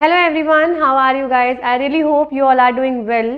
Hello everyone, how are you guys? I really hope you all are doing well.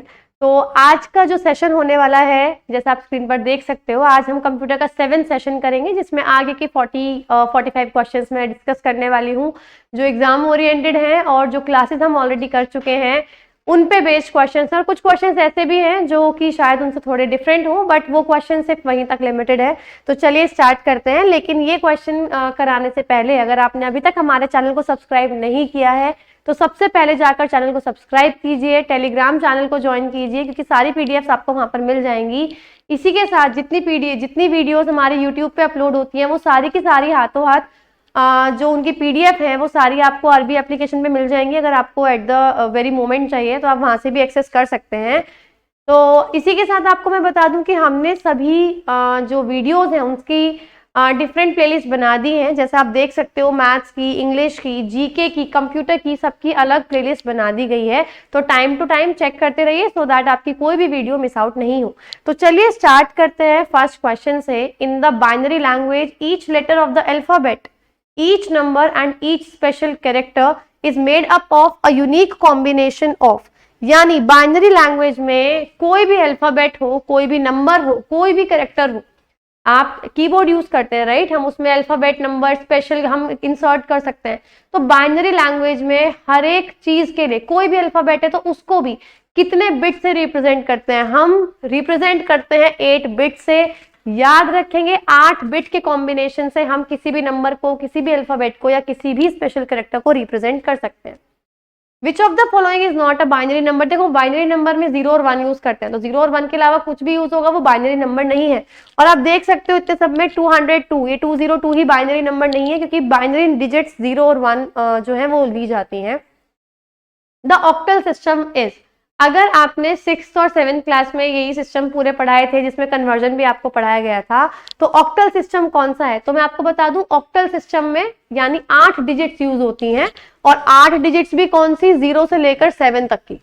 तो आज का जो session होने वाला है, जैसा आप स्क्रीन पर देख सकते हो, आज हम कंप्यूटर का 7 सेशन करेंगे, जिसमें आगे के 45 क्वेश्चंस मैं डिस्कस करने वाली हूँ, जो एग्जाम ओरिएंटेड हैं और जो क्लासेस हम ऑलरेडी कर चुके हैं उन पे बेस्ड क्वेश्चंस हैं। और कुछ क्वेश्चंस ऐसे भी हैं जो कि शायद उनसे थोड़े डिफरेंट हो, बट वो क्वेश्चन सिर्फ वहीं तक लिमिटेड है। तो चलिए स्टार्ट करते हैं। लेकिन ये क्वेश्चन कराने से पहले, अगर आपने अभी तक हमारे चैनल को सब्सक्राइब नहीं किया है तो सबसे पहले जाकर चैनल को सब्सक्राइब कीजिए, टेलीग्राम चैनल को ज्वाइन कीजिए, क्योंकि सारी पीडीएफ्स आपको वहां पर मिल जाएंगी। इसी के साथ जितनी वीडियोस हमारे यूट्यूब पे अपलोड होती हैं वो सारी की सारी हाथों हाथ जो उनकी पीडीएफ है वो सारी आपको आरबी एप्लीकेशन पे मिल जाएंगी। अगर आपको एट द वेरी मोमेंट चाहिए तो आप वहां से भी एक्सेस कर सकते हैं। तो इसी के साथ आपको मैं बता दूं कि हमने सभी जो वीडियोज हैं उसकी डिफरेंट प्लेलिस्ट बना दी हैं। जैसे आप देख सकते हो, मैथ्स की, इंग्लिश की, जीके की, कंप्यूटर की, सबकी अलग प्लेलिस्ट बना दी गई है। तो टाइम टू टाइम चेक करते रहिए सो दैट आपकी कोई भी वीडियो मिस आउट नहीं हो। तो चलिए स्टार्ट करते हैं फर्स्ट क्वेश्चन से। In the binary language each letter of the alphabet, each number and each special character is made up of a unique combination of. यानी बाइनरी लैंग्वेज में कोई भी अल्फाबेट हो, कोई भी नंबर हो, कोई भी कैरेक्टर हो, आप कीबोर्ड यूज करते हैं राइट, हम उसमें अल्फाबेट, नंबर, स्पेशल हम इंसर्ट कर सकते हैं। तो बाइनरी लैंग्वेज में हर एक चीज के लिए कोई भी अल्फाबेट है तो उसको भी कितने बिट से रिप्रेजेंट करते हैं? हम रिप्रेजेंट करते हैं 8 बिट से। याद रखेंगे 8 बिट के कॉम्बिनेशन से हम किसी भी नंबर को, किसी भी अल्फाबेट को या किसी भी स्पेशल कैरेक्टर को रिप्रेजेंट कर सकते हैं। विच of the following is not a binary number? देखो, बाइनरी नंबर में 0 और 1 यूज करते हैं, तो 0 और 1 के अलावा कुछ भी यूज होगा वो बाइनरी नंबर नहीं है। और आप देख सकते हो इतने सब में 202, ये 202 ही बाइनरी नंबर नहीं है, क्योंकि बाइनरी डिजिट्स 0 और 1 जो है वो ली जाती हैं। द ऑक्टल सिस्टम इज, अगर आपने 6th और 7th क्लास में यही सिस्टम पूरे पढ़ाए थे जिसमें कन्वर्जन भी आपको पढ़ाया गया था, तो ऑक्टल सिस्टम कौन सा है? तो मैं आपको बता दूं, ऑक्टल सिस्टम में यानी 8 डिजिट्स यूज होती हैं, और 8 डिजिट्स भी कौन सी? 0 से लेकर 7 तक की।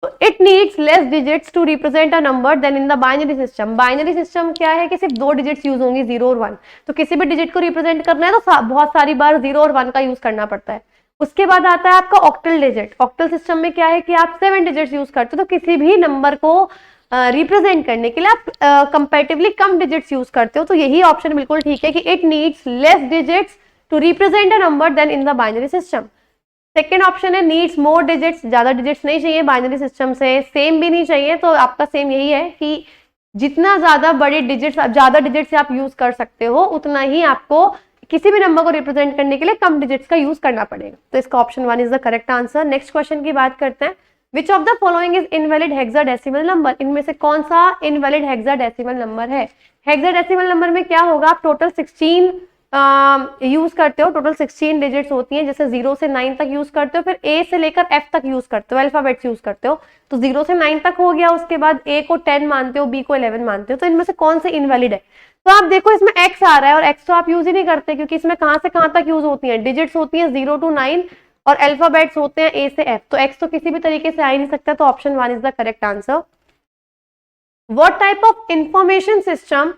तो it needs less digits to represent a number than in the binary system. Binary system क्या है कि सिर्फ 2 डिजिट्स यूज होंगी, 0 और 1। तो किसी भी डिजिट को रिप्रेजेंट करना है तो बहुत सारी बार 0 और 1 का यूज करना पड़ता है। उसके बाद आता है आपका ऑक्टल डिजिट। ऑक्टल सिस्टम में क्या है कि आप 7 डिजिट्स यूज करते हो, तो किसी भी नंबर को रिप्रेजेंट करने के लिए आप कंपैरेटिवली कम डिजिट्स यूज करते हो। तो यही ऑप्शन बिल्कुल ठीक है कि it needs less digits to represent a number than in the binary system. Second option है नीड्स मोर डिजिट्स, ज्यादा डिजिट्स नहीं चाहिए बाइनरी सिस्टम से, सेम भी नहीं चाहिए। तो आपका सेम यही है कि जितना ज्यादा बड़े डिजिट्स, ज्यादा डिजिट्स आप यूज कर सकते हो, उतना ही आपको किसी भी नंबर को रिप्रेजेंट करने के लिए कम डिजिट्स का यूज करना पड़ेगा। तो इसका option 1 is the correct answer. Next question की बात करते हैं। विच of the following is invalid hexadecimal number? इनमें से कौन सा इनवैलिड हेक्साडेसिमल नंबर है? हेक्साडेसिमल नंबर में क्या होगा? आप टोटल 16 यूज करते हो, टोटल 16 डिजिट्स होती हैं। जैसे 0 से 9 तक यूज करते हो, फिर ए से लेकर एफ तक यूज करते हो, अल्फाबेट्स यूज करते हो। तो 0 से 9 तक हो गया, उसके बाद ए को 10 मानते हो, बी को 11 मानते हो। तो इनमें से कौन से इनवैलिड है? तो आप देखो, इसमें एक्स आ रहा है और एक्स तो आप यूज ही नहीं करते, क्योंकि इसमें कहां से कहां तक यूज होती है? डिजिट्स होती है 0 to 9 और अल्फाबेट्स होते हैं ए से एफ। तो एक्स तो किसी भी तरीके से आ ही नहीं सकता। तो option 1 is the correct answer. What type of information system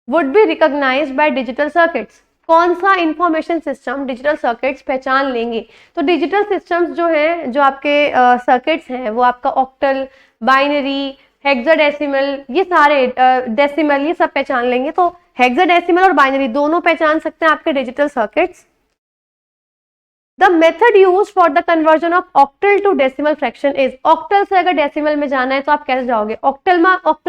would be recognized by digital circuits? कौन सा इंफॉर्मेशन सिस्टम डिजिटल सर्किट्स पहचान लेंगे? तो डिजिटल सिस्टम्स जो है, जो आपके सर्किट्स हैं, वो आपका ऑक्टल, बाइनरी, हेक्साडेसिमल, ये सारे डेसिमल, ये सब पहचान लेंगे। तो हेक्साडेसिमल और बाइनरी दोनों पहचान सकते हैं आपके digital circuits. The method use for the conversion of octal to decimal fraction is. Octal से अगर डेसिमल में जाना है तो आप कैसे जाओगे? ऑक्टल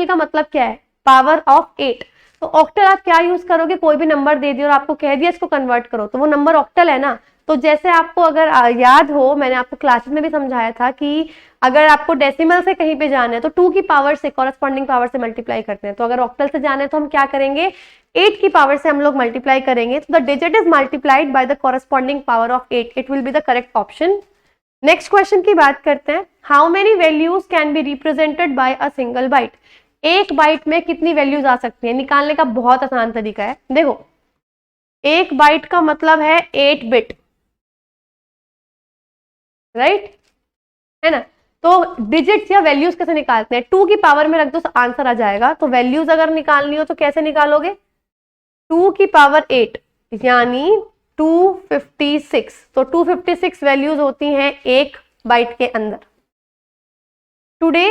का मतलब क्या है? Power of 8। तो ऑक्टल आप क्या यूज करोगे? कोई भी नंबर दे दिया और आपको कह दिया इसको कन्वर्ट करो, तो वो नंबर ऑक्टल है ना। तो जैसे आपको अगर याद हो, मैंने आपको क्लासेस में भी समझाया था कि अगर आपको डेसिमल से कहीं पे जाना है तो 2 की पावर से, कॉरेस्पॉन्डिंग पावर से मल्टीप्लाई करते हैं। तो अगर ऑक्टल से जाना है तो हम क्या करेंगे? 8 की पावर से हम लोग मल्टीप्लाई करेंगे। तो the digit is multiplied by the corresponding power of 8। It will be the correct option. Next question की बात करते हैं। How many values can be represented by a single byte? एक बाइट में कितनी वैल्यूज आ सकती है? निकालने का बहुत आसान तरीका है। देखो, एक बाइट का मतलब है 8 बिट, राइट, है ना। तो डिजिट्स या वैल्यूज कैसे निकालते हैं? 2 की पावर में रख दो, आंसर आ जाएगा। तो वैल्यूज अगर निकालनी हो तो कैसे निकालोगे? 2 की पावर 8 यानी 256, तो 256 वैल्यूज होती हैं एक बाइट के अंदर। Today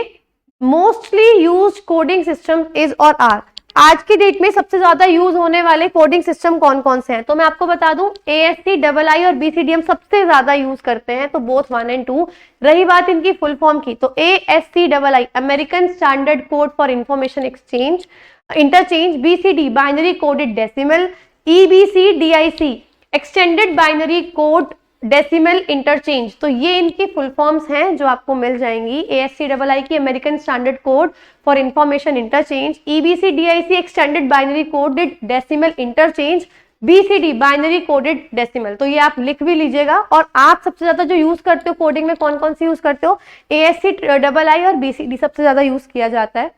mostly use coding system is और आर, आज की डेट में सबसे ज्यादा यूज होने वाले कोडिंग सिस्टम कौन कौन से हैं? तो मैं आपको बता दूं, ASC, II और BCDM सबसे ज्यादा यूज करते हैं, तो बोथ 1 और 2। रही बात इनकी फुल फॉर्म की, तो ASC II American standard code for information exchange interchange, BCD binary coded decimal, EBCDIC extended binary code decimal interchange. तो ये इनकी फुल फॉर्म्स हैं जो आपको मिल जाएंगी। ASC II की American standard code for information interchange, EBCDIC extended binary coded decimal interchange, BCD binary coded decimal. तो ये आप लिख भी लीजिएगा। और आप सबसे ज्यादा जो यूज करते हो कोडिंग में कौन कौन सी यूज करते हो? ASC II और BCD सबसे ज्यादा यूज किया जाता है।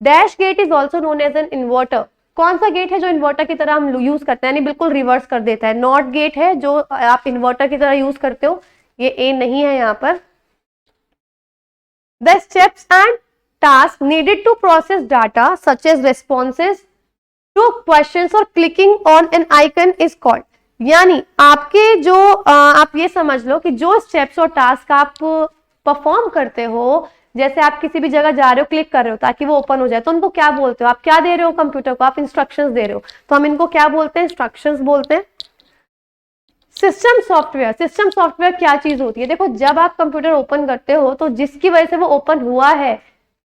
Dash gate is also known as an inverter, कौन सा गेट है जो इन्वर्टर की तरह हम यूज करते हैं, यानी बिल्कुल रिवर्स कर देता है? नॉट गेट है जो आप इन्वर्टर की तरह यूज करते हो, ये ए नहीं है यहाँ पर। The steps and task needed to process data such as responses to questions और clicking on an icon is called, यानी आपके जो आप ये समझ लो कि जो स्टेप्स और टास्क आप परफॉर्म करते हो, जैसे आप किसी भी जगह जा रहे हो, क्लिक कर रहे हो ताकि वो ओपन हो जाए, तो उनको क्या बोलते हो? आप क्या दे रहे हो कंप्यूटर को? आप इंस्ट्रक्शंस दे रहे हो, तो हम इनको क्या बोलते हैं? इंस्ट्रक्शंस बोलते हैं। सिस्टम सॉफ्टवेयर, सिस्टम सॉफ्टवेयर क्या चीज होती है? देखो, जब आप कंप्यूटर ओपन करते हो तो जिसकी वजह से वो ओपन हुआ है,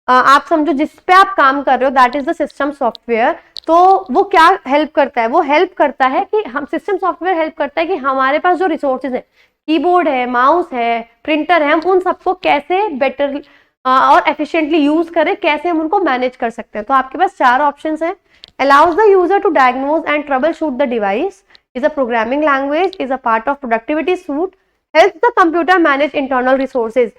आप समझो जिस पे आप काम कर रहे हो, that is the system software. तो वो क्या हेल्प करता है? वो हेल्प करता है कि हम, सिस्टम सॉफ्टवेयर हेल्प करता है कि हमारे पास जो रिसोर्सेज है, कीबोर्ड है, माउस है, प्रिंटर है, हम उन सबको कैसे बेटर और एफिशिएंटली यूज करें, कैसे हम उनको मैनेज कर सकते हैं। तो आपके पास 4 ऑप्शंस हैं। Allows the user to diagnose and troubleshoot the device, is a programming language, is a part of productivity suite, help the computer manage internal resources.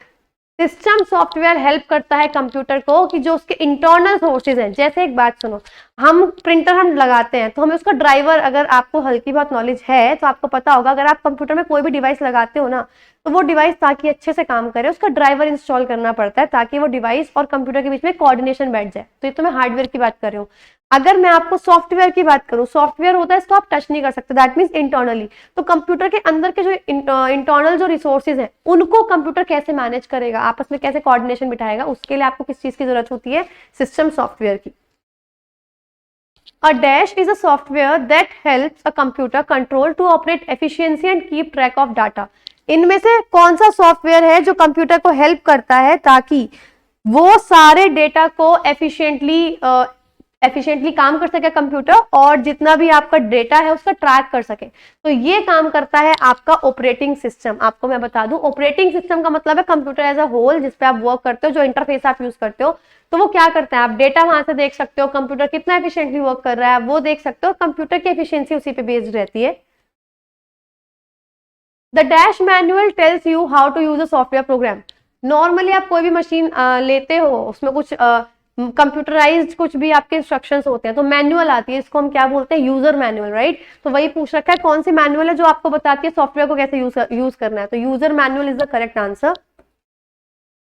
System software help करता है computer को कि जो उसके internal sources हैं, जैसे एक बात सुनो, हम प्रिंटर हम लगाते हैं तो हमें उसका ड्राइवर, अगर आपको हल्की बहुत नॉलेज है तो आपको पता होगा, अगर आप कंप्यूटर में कोई भी डिवाइस लगाते हो ना, तो वो डिवाइस ताकि अच्छे से काम करे उसका ड्राइवर इंस्टॉल करना पड़ता है, ताकि वो डिवाइस और कंप्यूटर के बीच में कोऑर्डिनेशन बैठ जाए। तो ये तो मैं हार्डवेयर की बात कर रही हूँ। अगर मैं आपको सॉफ्टवेयर की बात करूं, सॉफ्टवेयर होता है इसको आप टच नहीं कर सकते, दैट मीन्स इंटरनली। तो कंप्यूटर के अंदर के जो इंटरनल जो रिसोर्सेज हैं, उनको कंप्यूटर कैसे मैनेज करेगा, आपस में कैसे कोऑर्डिनेशन बिठाएगा, उसके लिए आपको किस चीज की जरूरत होती है? सिस्टम सॉफ्टवेयर की। A dash is a software that helps a computer control to operate efficiency and keep track of data. इनमें से कौन सा सॉफ्टवेयर है जो कंप्यूटर को हेल्प करता है ताकि वो सारे डेटा को एफिशिएंटली काम कर सके कंप्यूटर, और जितना भी आपका डेटा है उसका ट्रैक कर सके? तो ये काम करता है आपका ऑपरेटिंग सिस्टम। आपको मैं बता दूं, ऑपरेटिंग सिस्टम का मतलब है कंप्यूटर एज अ होल, जिसपे आप वर्क करते हो, जो इंटरफेस आप यूज करते हो। तो वो क्या करता है? आप डेटा वहां से देख सकते हो, कंप्यूटर कितना एफिशिएंटली वर्क कर रहा है वो देख सकते हो, कंप्यूटर की एफिशिएंसी उसी पे बेस्ड रहती है। The dash manual tells you how to use a software program. Normally आप कोई भी मशीन लेते हो, उसमें कुछ कंप्यूटराइज्ड कुछ भी आपके इंस्ट्रक्शंस होते हैं, तो मैनुअल आती है, इसको हम क्या बोलते हैं? User manual, right? तो वही पूछ रखा है, कौन सी मैनुअल है जो आपको बताती है सॉफ्टवेयर को कैसे यूज करना है? तो user manual is the correct answer.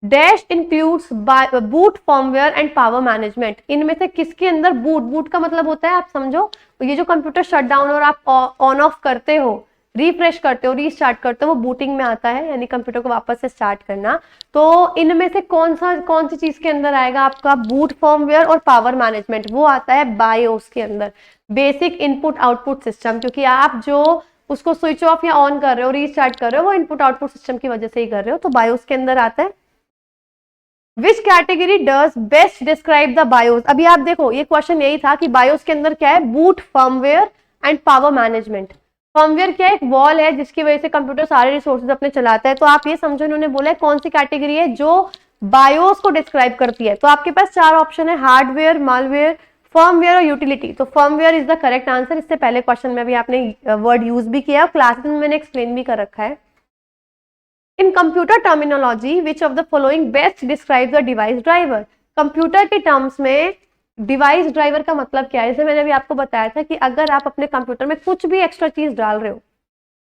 Dash includes boot firmware and power management. इनमें से किसके अंदर बूट का मतलब होता है, आप समझो, ये जो कंप्यूटर शट डाउन और आप ऑन ऑफ करते हो, रिफ्रेश करते हो, रीस्टार्ट करते हो, वो बूटिंग में आता है, यानी कंप्यूटर को वापस से स्टार्ट करना। तो इनमें से कौन सी चीज के अंदर आएगा आपका बूट फर्मवेयर और पावर मैनेजमेंट? वो आता है बायोस के अंदर, बेसिक इनपुट आउटपुट सिस्टम, क्योंकि आप जो उसको स्विच ऑफ या ऑन कर रहे हो, रीस्टार्ट कर रहे हो, वो इनपुट आउटपुट सिस्टम की वजह से ही कर रहे हो, तो बायोस के अंदर आता है। Which category does best describe the BIOS? अभी आप देखो, ये क्वेश्चन यही था कि बायोस के अंदर क्या है? Boot, firmware and power management. Firmware क्या है? एक वॉल है जिसकी वजह से कंप्यूटर सारे रिसोर्सेज अपने चलाता है। तो आप ये समझो, इन्होंने बोला है कौन सी कैटेगरी है जो बायोस को डिस्क्राइब करती है। तो आपके पास 4 ऑप्शन है, हार्डवेयर, मालवेयर, फर्मवेयर और यूटिलिटी। तो firmware is the correct answer. इससे पहले क्वेश्चन में भी आपने वर्ड यूज भी किया, क्लासेस में मैंने एक्सप्लेन भी कर रखा है। इन computer terminology which of the following best describe the device driver? Computer के टर्म्स में डिवाइस ड्राइवर का मतलब क्या है? जैसे मैंने अभी आपको बताया था कि अगर आप अपने कंप्यूटर में कुछ भी एक्स्ट्रा चीज डाल रहे हो,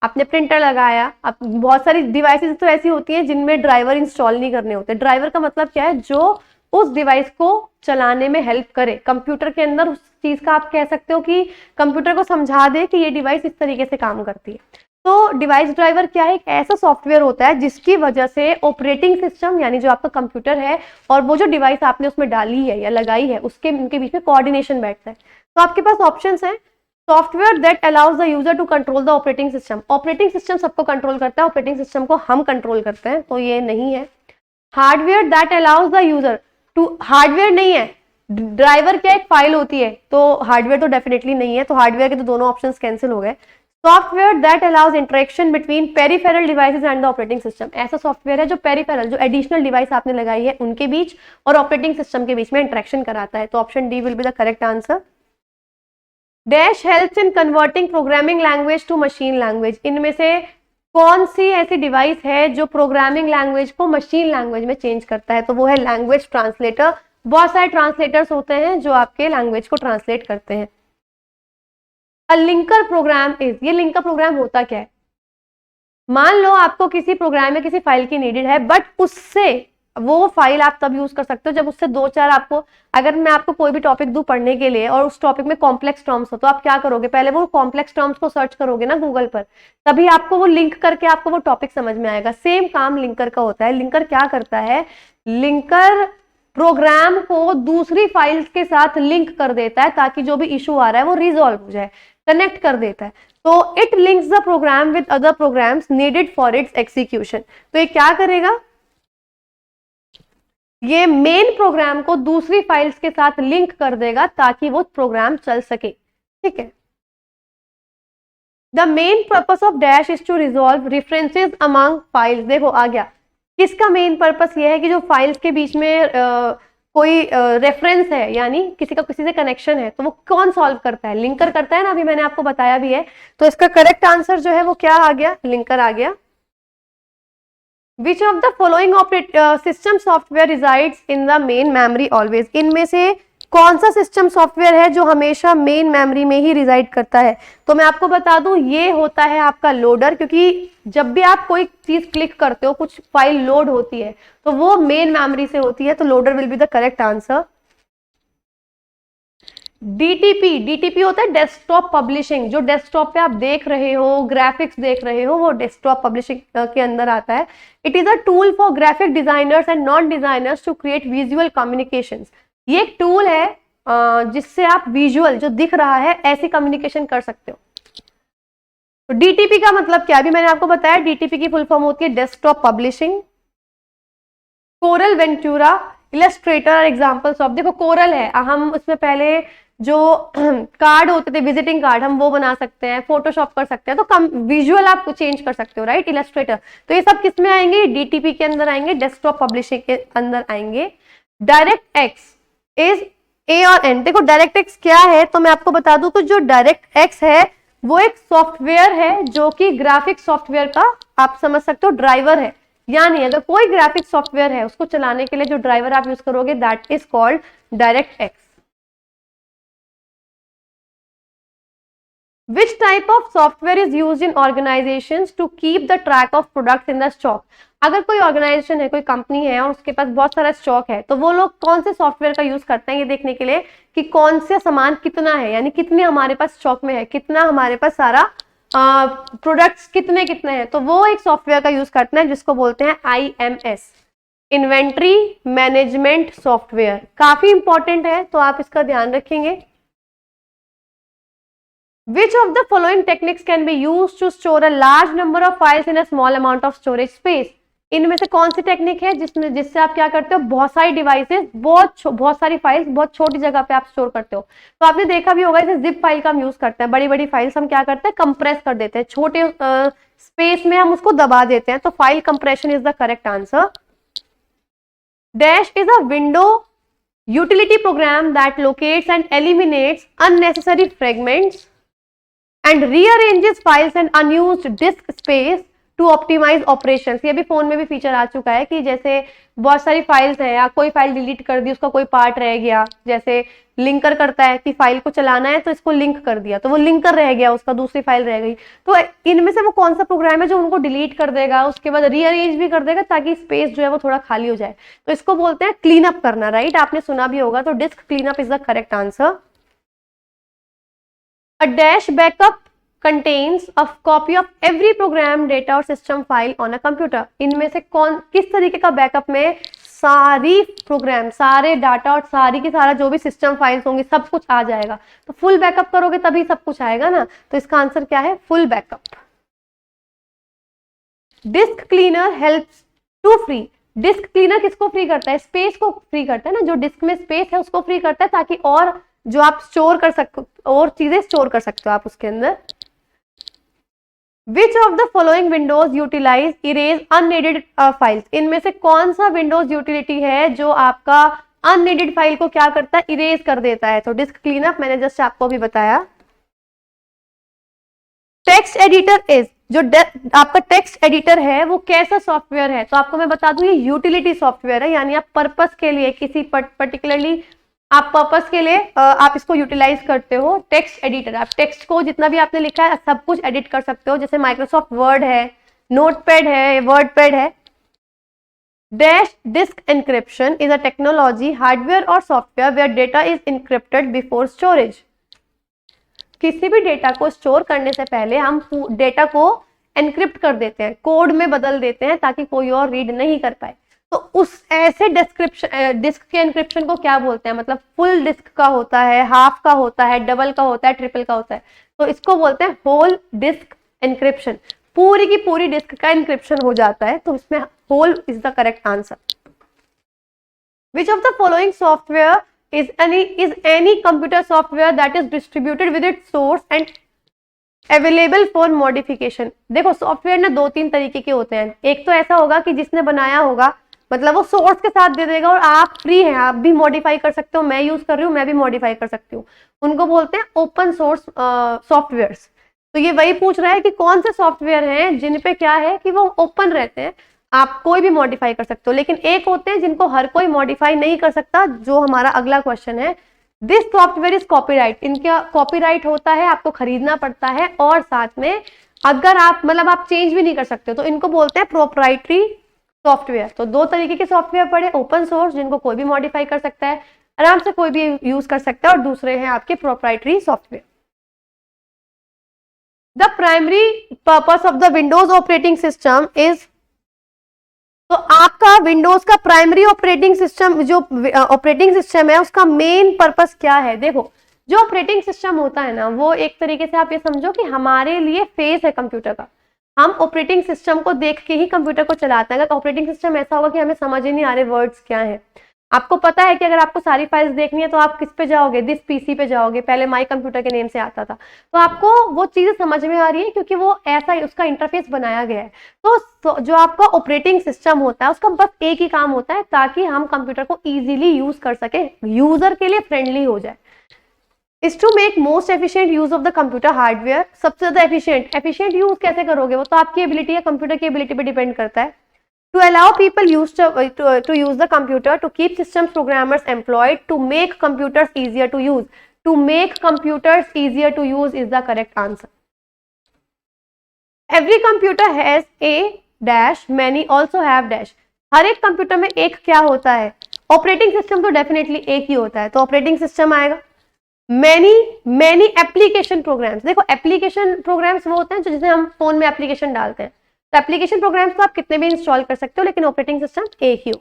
आपने प्रिंटर लगाया, आप बहुत सारी डिवाइसेस तो ऐसी होती हैं जिनमें ड्राइवर इंस्टॉल नहीं करने होते। ड्राइवर का मतलब क्या है? जो उस डिवाइस को चलाने में हेल्प करे, कंप्यूटर के अंदर उस चीज का आप कह सकते हो कि कंप्यूटर को समझा दे कि ये डिवाइस इस तरीके से काम करती है। तो डिवाइस ड्राइवर क्या है, एक ऐसा सॉफ्टवेयर होता है जिसकी वजह से ऑपरेटिंग सिस्टम यानी जो आपका कंप्यूटर है और वो जो डिवाइस आपने उसमें डाली है या लगाई है उसके उनके बीच में कोऑर्डिनेशन बैठता है। तो आपके पास ऑप्शंस हैं, software that allows the user to control the operating system. Operating system सबको कंट्रोल करता है, ऑपरेटिंग सिस्टम को हम कंट्रोल करते हैं, तो ये नहीं है। Hardware that allows the user to, hardware नहीं है, ड्राइवर क्या एक फाइल होती है, तो हार्डवेयर तो डेफिनेटली नहीं है, तो हार्डवेयर के तो दोनों ऑप्शंस कैंसिल हो गए। Software that allows interaction between peripheral devices and the operating system, ऐसा सॉफ्टवेयर है जो पेरिफेरल जो एडिशनल डिवाइस आपने लगाई है उनके बीच और ऑपरेटिंग सिस्टम के बीच में इंटरेक्शन कराता है, तो option D will be the correct answer. Dash helps in converting programming language to machine language, इनमें से कौन सी ऐसी डिवाइस है जो प्रोग्रामिंग लैंग्वेज को मशीन लैंग्वेज में चेंज करता है, तो वो है लैंग्वेज ट्रांसलेटर। बहुत सारे ट्रांसलेटर्स होते हैं जो आपके लैंग्वेज को ट्रांसलेट करते हैं। अ लिंकर प्रोग्राम इज, ये लिंकर प्रोग्राम होता क्या है, मान लो आपको किसी प्रोग्राम में किसी फाइल की नीडेड है, बट उससे वो फाइल आप तब यूज कर सकते हो जब उससे दो चार आपको, अगर मैं आपको कोई भी टॉपिक दूं पढ़ने के लिए और उस टॉपिक में कॉम्प्लेक्स टर्म्स हो, तो आप क्या करोगे, पहले वो कॉम्प्लेक्स टर्म्स को सर्च करोगे ना गूगल पर, तभी आपको वो लिंक करके आपको वो टॉपिक समझ में आएगा। सेम काम लिंकर का होता है। लिंकर क्या करता है, लिंकर प्रोग्राम को दूसरी फाइल्स के साथ लिंक कर देता है ताकि जो भी इशू आ रहा है वो रिजॉल्व हो जाए, कनेक्ट कर देता है। तो it links the program with other programs needed for its execution. तो ये क्या करेगा, ये मेन प्रोग्राम को दूसरी फाइल्स के साथ लिंक कर देगा ताकि वो प्रोग्राम चल सके, ठीक है। The main purpose of dash is to resolve references among files, देखो आ गया, किसका मेन पर्पस ये है कि जो फाइल्स के बीच में कोई रेफरेंस है यानी किसी का किसी से कनेक्शन है, तो वो कौन सॉल्व करता है, लिंकर करता है ना, अभी मैंने आपको बताया भी है। तो इसका करेक्ट आंसर जो है वो क्या आ गया, लिंकर आ गया। Which of the following system software resides in the main memory always, इनमें से कौन सा सिस्टम सॉफ्टवेयर है जो हमेशा मेन मेमोरी में ही रिजाइड करता है, तो मैं आपको बता दूं ये होता है आपका लोडर, क्योंकि जब भी आप कोई चीज क्लिक करते हो कुछ फाइल लोड होती है तो वो मेन मेमोरी से होती है, तो loader will be the correct answer. DTP, DTP होता है डेस्कटॉप पब्लिशिंग, जो डेस्कटॉप पे आप देख रहे हो, ग्राफिक्स देख रहे हो, वो डेस्कटॉप पब्लिशिंग के अंदर आता है। It is a tool for graphic designers and non designers to create visual communications, ये एक टूल है जिससे आप विजुअल जो दिख रहा है ऐसी कम्युनिकेशन कर सकते हो। तो डीटीपी का मतलब क्या, अभी मैंने आपको बताया, डीटीपी की फुल फॉर्म होती है desktop publishing. Coral Ventura, Illustrator examples of, देखो कोरल है, हम उसमें पहले जो कार्ड होते थे विजिटिंग कार्ड, हम वो बना सकते हैं, फोटोशॉप कर सकते हैं, तो कम विजुअल आप चेंज कर सकते हो, राइट, इलस्ट्रेटर। तो ये सब किस में आएंगे, डीटीपी के अंदर आएंगे, डेस्कटॉप पब्लिशिंग के अंदर आएंगे। डायरेक्ट एक्स इज ए और एन, देखो डायरेक्ट एक्स क्या है, तो मैं आपको बता दूं, तो जो डायरेक्ट एक्स है वो एक सॉफ्टवेयर है जो कि ग्राफिक सॉफ्टवेयर का आप समझ सकते हो ड्राइवर है, यानी अगर कोई ग्राफिक सॉफ्टवेयर है उसको चलाने के लिए जो ड्राइवर आप यूज करोगे that is called direct x. Which type of software is used in organizations to keep the track of products in the stock? अगर कोई ऑर्गेनाइजेशन है, कोई कंपनी है और उसके पास बहुत सारा स्टॉक है, तो वो लोग कौन से सॉफ्टवेयर का यूज करते हैं ये देखने के लिए कि कौन से सामान कितना है, यानी कितने हमारे पास स्टॉक में है, कितना हमारे पास सारा प्रोडक्ट्स कितने कितने हैं, तो वो एक सॉफ्टवेयर का यूज करते हैं जिसको बोलते हैं IMS, इन्वेंट्री मैनेजमेंट सॉफ्टवेयर। काफी इंपॉर्टेंट है, तो आप इसका ध्यान रखेंगे। Which of the following techniques can be used to store a large number of files in a small amount of storage space? इनमें से कौन सी टेक्निक है जिससे आप क्या करते हो, बहुत सारी डिवाइसेस, बहुत सारी फाइल्स बहुत छोटी जगह पे आप स्टोर करते हो। तो आपने देखा भी होगा, जैसे जिप फाइल का हम यूज करते हैं, बड़ी बड़ी फाइल्स हम क्या करते हैं, कंप्रेस कर देते हैं, छोटे स्पेस में हम उसको दबा देते हैं, तो file compression is the correct answer. Dash is a window utility programme that locates and eliminates unnecessary fragments and rearranges files and unused disk space to optimize operations। ये भी फोन में भी फीचर आ चुका है कि जैसे बहुत सारी फाइल्स हैं या कोई फाइल डिलीट कर दी, उसका कोई पार्ट रह गया, जैसे लिंकर करता है कि फाइल को चलाना है तो इसको लिंक कर दिया, तो वो लिंकर रह गया, उसका दूसरी फाइल रह गई, तो इनमें से वो कौन सा प्रोग्राम है जो उनको डिलीट कर देगा, उसके बाद रीअरेंज भी कर देगा ताकि स्पेस जो है वो थोड़ा खाली हो जाए, तो इसको बोलते हैं क्लीन अप करना, राइट, आपने सुना भी होगा। तो disc clean up is the correct answer. A dash backup contains a copy of every program data और system file on a computer। इनमें से कौन किस तरीके का बैकअप में सारी प्रोग्राम, सारे डाटा और सारी की सारा जो भी सिस्टम फाइल्स होंगी सब कुछ आ जाएगा। तो फुल बैकअप करोगे तभी सब कुछ आएगा ना, तो इसका आंसर क्या है? Full backup. Disk cleaner helps to free. Disk cleaner किसको फ्री करता है? स्पेस को फ्री करता है ना, जो डिस्क में स्पेस है उसको फ्री करता है, ताकि और जो आप स्टोर कर सकते और चीजें स्टोर कर सकते हो आप उसके अंदर। Which of the following windows utilize erase unneeded files? इनमें से कौन सा विंडोज यूटिलिटी है जो आपका अननीडेड फाइल को क्या करता है? इरेज कर देता है। तो डिस्क क्लीनअप मैंने जस्ट आपको अभी बताया। टेक्स्ट एडिटर इज, जो आपका टेक्स्ट एडिटर है वो कैसा सॉफ्टवेयर है? तो आपको मैं बता दूं ये यूटिलिटी सॉफ्टवेयर है, यानी आप पर्पस के लिए किसी पर्टिकुलरली आप पर्पस के लिए आप इसको यूटिलाइज करते हो। टेक्स्ट एडिटर, आप टेक्स्ट को जितना भी आपने लिखा है सब कुछ एडिट कर सकते हो, जैसे माइक्रोसॉफ्ट वर्ड है, नोटपैड है, वर्ड पैड है। Dash disk encryption is a technology, hardware और software ware data is encrypted before storage. किसी भी डेटा को स्टोर करने से पहले हम डेटा को एनक्रिप्ट कर देते हैं, कोड में बदल देते हैं ताकि कोई और रीड नहीं कर पाए। तो उस ऐसे डिस्क के एनक्रिप्शन को क्या बोलते हैं? मतलब फुल डिस्क का होता है, हाफ का होता है, डबल का होता है, ट्रिपल का होता है, तो इसको बोलते हैं होल डिस्क एनक्रिप्शन। पूरी की पूरी डिस्क का एनक्रिप्शन हो जाता है, तो इसमें whole is the correct answer. Which of the following software is any computer software that is distributed with its source and available for modification? देखो सॉफ्टवेयर ना दो तीन तरीके के होते हैं। एक तो ऐसा होगा कि जिसने बनाया होगा मतलब वो सोर्स के साथ दे देगा और आप फ्री हैं, आप भी मॉडिफाई कर सकते हो, मैं यूज कर रही हूँ मैं भी मॉडिफाई कर सकती हूँ, उनको बोलते हैं ओपन सोर्स सॉफ्टवेयर्स। तो ये वही पूछ रहा है कि कौन से सॉफ्टवेयर हैं जिन पे क्या है कि वो ओपन रहते हैं, आप कोई भी मॉडिफाई कर सकते हो। लेकिन एक होते हैं जिनको हर कोई मॉडिफाई नहीं कर सकता, जो हमारा अगला क्वेश्चन है। दिस सॉफ्टवेयर इज कॉपीराइट, इनका कॉपीराइट होता है, आपको खरीदना पड़ता है और साथ में अगर आप मतलब आप चेंज भी नहीं कर सकते हो, तो इनको बोलते हैं प्रोप्राइटरी सॉफ्टवेयर। तो दो तरीके के सॉफ्टवेयर पड़े, ओपन सोर्स जिनको कोई भी मॉडिफाई कर सकता है, आराम से कोई भी यूज कर सकता है, और दूसरे हैं आपके proprietary software. The primary purpose of the Windows operating system is, तो आपका विंडोज का प्राइमरी ऑपरेटिंग सिस्टम जो ऑपरेटिंग सिस्टम है उसका मेन पर्पस क्या है? देखो जो ऑपरेटिंग सिस्टम होता है ना वो एक तरीके से आप ये समझो कि हमारे लिए फेस है कंप्यूटर का। हम ऑपरेटिंग सिस्टम को देख के ही कंप्यूटर को चलाते हैं। अगर ऑपरेटिंग सिस्टम ऐसा होगा कि हमें समझ ही नहीं आ रहे वर्ड्स क्या है, आपको पता है कि अगर आपको सारी फाइल्स देखनी है तो आप किस पे जाओगे? दिस पीसी पे जाओगे, पहले माई कंप्यूटर के नेम से आता था, तो आपको वो चीजें समझ में आ रही है क्योंकि वो ऐसा उसका इंटरफेस बनाया गया है। तो जो आपका ऑपरेटिंग सिस्टम होता है उसका बस एक ही काम होता है ताकि हम कंप्यूटर को इजीली यूज कर सके, यूजर के लिए फ्रेंडली हो जाए। Is to make most efficient use of the computer hardware. सबसे ज्यादा एफिशिएंट यूज कैसे करोगे? वो तो आपकी एबिलिटी है, कंप्यूटर की एबिलिटी पे डिपेंड करता है। To allow people to use the computer, to keep systems programmers employed, to make computers easier to use. To make computers easier to use is the correct answer. Every computer has a dash, many also have dash. हर एक computer में एक क्या होता है? Operating system तो definitely एक ही होता है, तो ऑपरेटिंग सिस्टम आएगा। मैनी एप्लीकेशन प्रोग्राम्स, देखो एप्लीकेशन प्रोग्राम्स वो होते हैं जो जिसे हम फोन में एप्लीकेशन डालते हैं, तो एप्लीकेशन प्रोग्राम्स तो आप कितने भी इंस्टॉल कर सकते हो, लेकिन ऑपरेटिंग सिस्टम एक ही हो।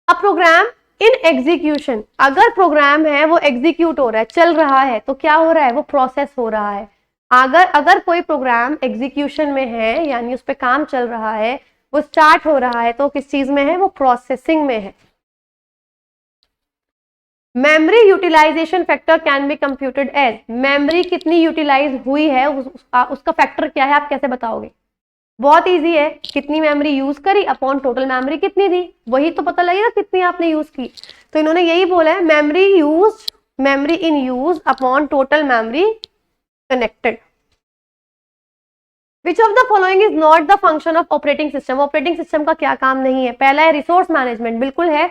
अब प्रोग्राम इन एग्जीक्यूशन, अगर प्रोग्राम है वो एग्जीक्यूट हो रहा है, चल रहा है, तो क्या हो रहा है? वो प्रोसेस हो रहा है। अगर कोई प्रोग्राम एग्जीक्यूशन में है यानी उस पर काम चल रहा है, वो स्टार्ट हो रहा है, तो किस चीज में है? वो प्रोसेसिंग में है। Memory utilization factor can be computed as, memory कितनी यूटिलाइज हुई है उसका फैक्टर क्या है, आप कैसे बताओगे? बहुत इजी है, कितनी मेमोरी यूज करी अपॉन टोटल मेमोरी कितनी थी, वही तो पता लगेगा कितनी आपने यूज की। तो इन्होंने यही बोला है memory in use upon total memory connected. Which of the following is not the function of operating system, operating system का क्या काम नहीं है? पहला है रिसोर्स मैनेजमेंट, बिल्कुल है,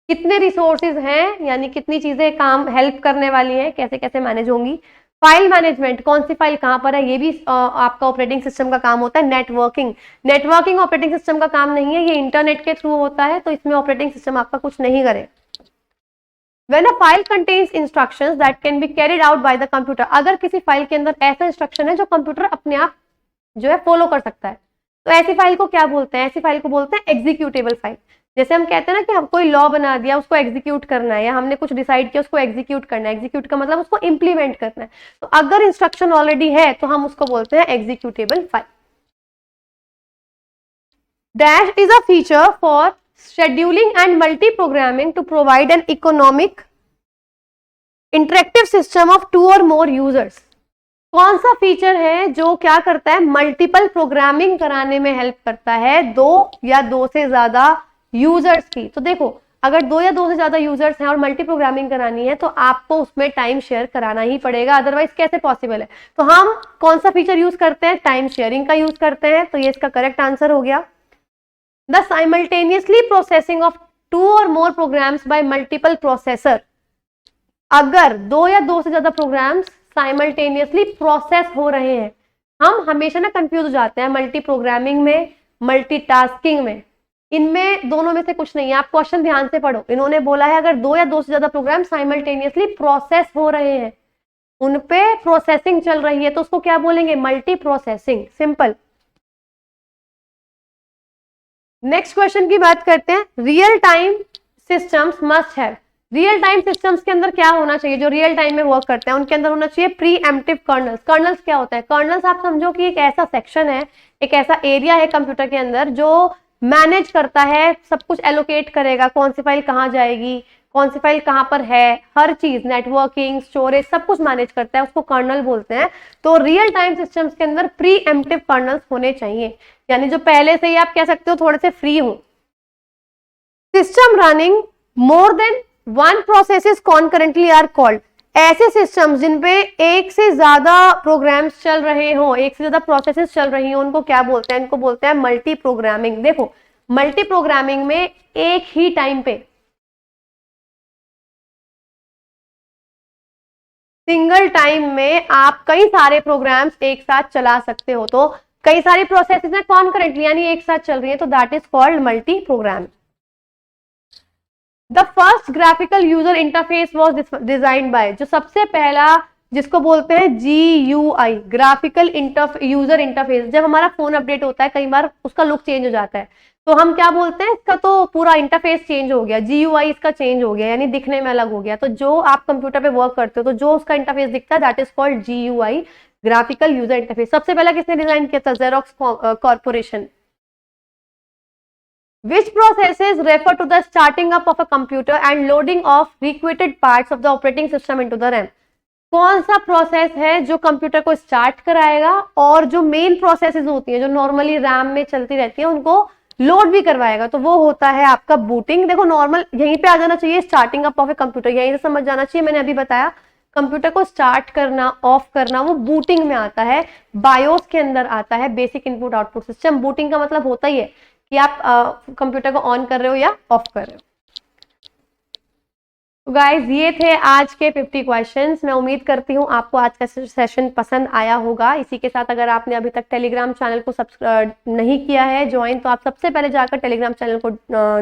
कितने रिसोर्सेज हैं यानी कितनी चीजें काम हेल्प करने वाली हैं, कैसे कैसे मैनेज होंगी। फाइल मैनेजमेंट, कौन सी फाइल कहां पर है, ये भी आपका ऑपरेटिंग सिस्टम का काम होता है। नेटवर्किंग ऑपरेटिंग सिस्टम का काम नहीं है, ये इंटरनेट के थ्रू होता है, तो इसमें ऑपरेटिंग सिस्टम आपका कुछ नहीं करे। When a file contains instructions that can be carried out by the computer, अगर किसी फाइल के अंदर ऐसा इंस्ट्रक्शन है जो कंप्यूटर अपने आप जो है फॉलो कर सकता है, तो ऐसी फाइल को क्या बोलते हैं? ऐसी फाइल को बोलते हैं एग्जीक्यूटेबल फाइल। जैसे हम कहते हैं ना कि हम कोई लॉ बना दिया, उसको एग्जीक्यूट करना है, या हमने कुछ डिसाइड किया, उसको एग्जीक्यूट करना है। एग्जीक्यूट का मतलब उसको इंप्लीमेंट करना है। तो अगर इंस्ट्रक्शन ऑलरेडी है तो हम उसको बोलते हैं executable file. Dash is a feature for scheduling and multi-programming to provide an economic interactive system of 2 or more users। कौन सा फीचर है जो क्या करता है? मल्टीपल प्रोग्रामिंग कराने में हेल्प करता है, 2 या 2 से ज्यादा यूजर्स की। तो देखो, अगर 2 या 2 से ज्यादा यूजर्स हैं और मल्टी प्रोग्रामिंग करानी है तो आपको उसमें टाइम शेयर कराना ही पड़ेगा, अदरवाइज कैसे पॉसिबल है? तो हम कौन सा फीचर यूज करते हैं? टाइम शेयरिंग का यूज करते हैं। तो ये इसका करेक्ट आंसर हो गया। The simultaneously processing of 2 or more programs by multiple processor, अगर 2 या 2 से ज्यादा प्रोग्राम्स साइमल्टेनियसली प्रोसेस हो रहे हैं, हम हमेशा ना कंफ्यूज हो जाते हैं मल्टी प्रोग्रामिंग में, मल्टीटास्किंग में। इनमें दोनों में से कुछ नहीं है। आप क्वेश्चन ध्यान से पढ़ो। इन्होंने बोला है अगर 2 या 2 से ज्यादा प्रोग्राम साइमल्टेनियसली प्रोसेस हो रहे हैं, उन पे प्रोसेसिंग चल रही है, तो उसको क्या बोलेंगे? Multi processing. Simple. Next question की बात करते हैं। Real time systems must have, real time systems के अंदर क्या होना चाहिए? जो रियल टाइम में वर्क करते हैं उनके अंदर होना चाहिए प्री एम्प्टिव कर्नल्स। कर्नल्स क्या होता है? कर्नल्स आप समझो कि एक ऐसा सेक्शन है, एक ऐसा एरिया है कंप्यूटर के अंदर जो मैनेज करता है, सब कुछ एलोकेट करेगा, कौन सी फाइल कहाँ जाएगी, कौन सी फाइल कहाँ पर है, हर चीज, नेटवर्किंग, स्टोरेज, सब कुछ मैनेज करता है, उसको कर्नल बोलते हैं। तो रियल टाइम सिस्टम्स के अंदर प्री एम्प्टिव कर्नल्स होने चाहिए, यानी जो पहले से ही आप कह सकते हो थोड़े से फ्री हो। System running more than 1 processes concurrently are called, ऐसे सिस्टम्स जिनपे एक से ज्यादा प्रोग्राम्स चल रहे हो, एक से ज्यादा प्रोसेसेस चल रही हो, उनको क्या बोलते हैं? इनको बोलते हैं मल्टी प्रोग्रामिंग। देखो, मल्टी प्रोग्रामिंग में एक ही टाइम पे, सिंगल टाइम में आप कई सारे प्रोग्राम्स एक साथ चला सकते हो। तो कई सारी प्रोसेसेस हैं कॉन्करेंटली, यानी एक साथ चल रही है, तो that is called multi programme. The first graphical user interface was designed bye, जो सबसे पहला जिसको बोलते हैं GUI, ग्राफिकल यूजर इंटरफेस। जब हमारा फोन अपडेट होता है कई बार उसका लुक चेंज हो जाता है, तो हम क्या बोलते हैं? इसका तो पूरा इंटरफेस चेंज हो गया, GUI इसका चेंज हो गया, यानी दिखने में अलग हो गया। तो जो आप कंप्यूटर पे वर्क करते हो तो जो उसका इंटरफेस दिखता है that is called GUI, graphical user interface. सबसे पहला किसने डिजाइन किया था? Xerox corporation. Which processes refer to the starting up of a computer and loading of requested parts of the operating system into the RAM? कौन सा process है जो computer को स्टार्ट कराएगा और जो मेन प्रोसेसेस होती हैं जो नॉर्मली रैम में चलती रहती है उनको लोड भी करवाएगा? तो वो होता है आपका बूटिंग। देखो, नॉर्मल यहीं पे आ जाना चाहिए, starting up of a computer, यहीं से समझ जाना चाहिए। मैंने अभी बताया कंप्यूटर को स्टार्ट करना, ऑफ करना, वो बूटिंग में आता है, बायोस के अंदर आता है, basic input output system. Booting का मतलब होता ही है कि आप कंप्यूटर को ऑन कर रहे हो या ऑफ कर रहे हो। तो गाइज, ये थे आज के 50 क्वेश्चंस। मैं उम्मीद करती हूँ आपको आज का सेशन पसंद आया होगा। इसी के साथ अगर आपने अभी तक टेलीग्राम चैनल को सब्सक्राइब नहीं किया है ज्वाइन, तो आप सबसे पहले जाकर टेलीग्राम चैनल को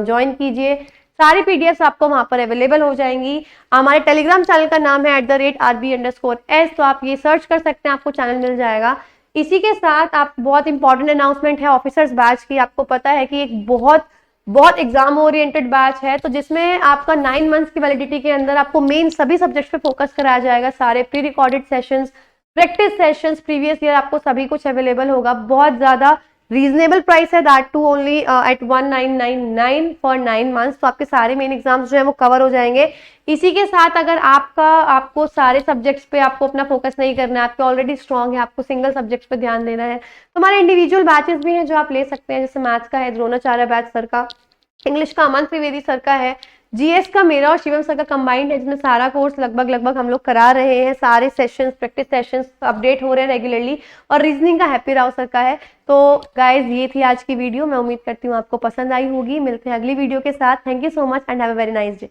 ज्वाइन कीजिए। सारी पीडीएफ आपको वहां पर अवेलेबल हो जाएंगी। हमारे टेलीग्राम चैनल का नाम है @RB_S, तो आप ये सर्च कर सकते हैं, आपको चैनल मिल जाएगा। इसी के साथ आप बहुत इंपॉर्टेंट अनाउंसमेंट है ऑफिसर्स बैच की। आपको पता है कि एक बहुत एग्जाम ओरिएंटेड बैच है, तो जिसमें आपका 9 मंथ्स की वैलिडिटी के अंदर आपको मेन सभी सब्जेक्ट्स पे फोकस कराया जाएगा। सारे pre recorded sessions, practice sessions, previous year, आपको सभी कुछ अवेलेबल होगा। बहुत ज्यादा रीजनेबल प्राइस है, that too only at 1999 for 9 months. तो आपके सारे मेन एग्जाम्स जो है वो कवर हो जाएंगे। इसी के साथ अगर आपको सारे सब्जेक्ट्स पे आपको अपना फोकस नहीं करना है, आपके ऑलरेडी स्ट्रॉन्ग है, आपको सिंगल सब्जेक्ट्स पे ध्यान देना है, तो हमारे इंडिविजुअल बैचेस भी हैं जो आप ले सकते हैं। जैसे मैथ्स का है द्रोणाचार्य बैच सर का, इंग्लिश का अमन त्रिवेदी सर का है, जीएस का मेरा और शिवम सर का कंबाइंड है, जिसमें सारा कोर्स लगभग हम लोग करा रहे हैं। सारे सेशंस, प्रैक्टिस सेशंस अपडेट हो रहे हैं रेगुलरली, और रीजनिंग का हैप्पी राव सर का है। तो गाइज, ये थी आज की वीडियो। मैं उम्मीद करती हूँ आपको पसंद आई होगी। मिलते हैं अगली वीडियो के साथ। Thank you so much and have a very nice day.